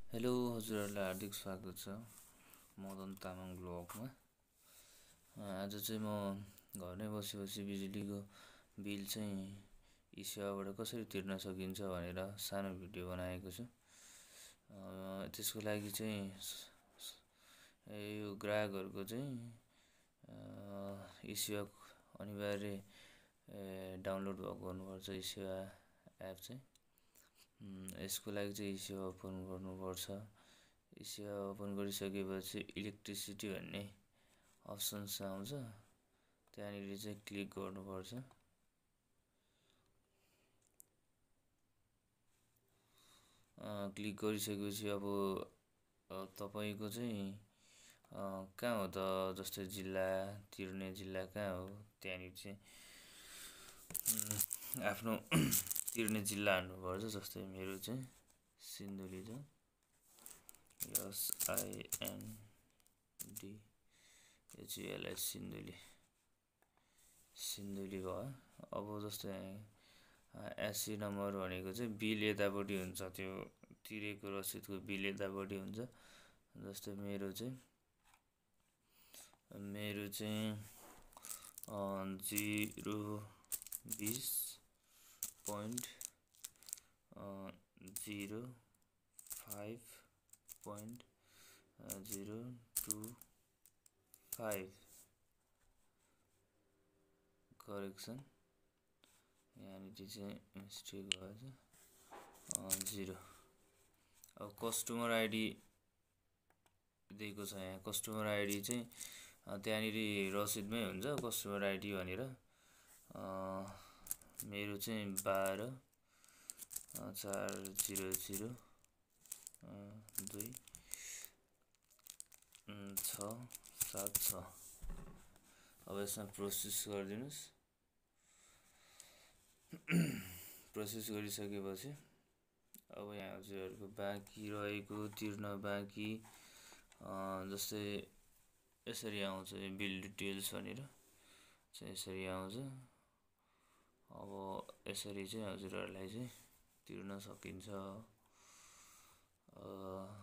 Hello हजुरहरूलाई हार्दिक स्वागत छ मदन तामाङ ब्लगमा। आज चाहिँ म घरमै बसी बिजुलीको बिल चाहिँ ई-सेवाबाट कसरी तिर्न सकिन्छ भनेर सानो भिडियो बनाएको छु। त्यसको लागि चाहिँ यो ग्राहकहरूको चाहिँ ई-सेवा अनिवार्य डाउनलोड भएको हुनुपर्छ। ई-सेवा एप चाहिँ यसको लागि चाहिँ ई-सेवा ओपन गर्नुपर्छ। ई-सेवा ओपन गरिसकेपछि इलेक्ट्रिसिटी भन्ने अप्सन्स आउँछ, त्यहाँनिर चाहिँ क्लिक गर्नुपर्छ। क्लिक गरिसकेपछि अब तपाईको चाहिँ कहाँ हो त, जस्तै जिल्ला तिर्ने जिल्ला कहाँ हो, त्यहाँनिर चाहिँ आफ्नो तिर्ने जिल्ला हाल्नुपर्छ। जस्तै मेरो चाहिँ सिन्धुली छ, SINDHULI सिन्धुली भयो। अब जस्तै एससी नम्बर भनेको चाहिँ बिल यतापट्टि हुन्छ, त्यो तिरेको रसिदको बिल यतापट्टि हुन्छ। जस्तै मेरो चाहिँ 020.05.025 करेक्सन, यहाँनिर चाहिँ मिस्टेक भएछ 0। अब कस्टमर आइडी दिएको छ, यहाँ कस्टमर आइडी चाहिँ त्यहाँनिर रसिदमै हुन्छ कस्टमर आइडी भनेर। मेरो चाहिँ 12/4002676। अब यसमा प्रोसेस गरिदिनुस्। प्रोसेस गरिसकेपछि अब यहाँ हजुरहरूको बाँकी रहेको तिर्न बाँकी जस्तै यसरी आउँछ, बिल डिटेल्स भनेर चाहिँ यसरी आउँछ। अब यसरी चाहिँ हजुरहरूलाई चाहिँ तिर्न सकिन्छ।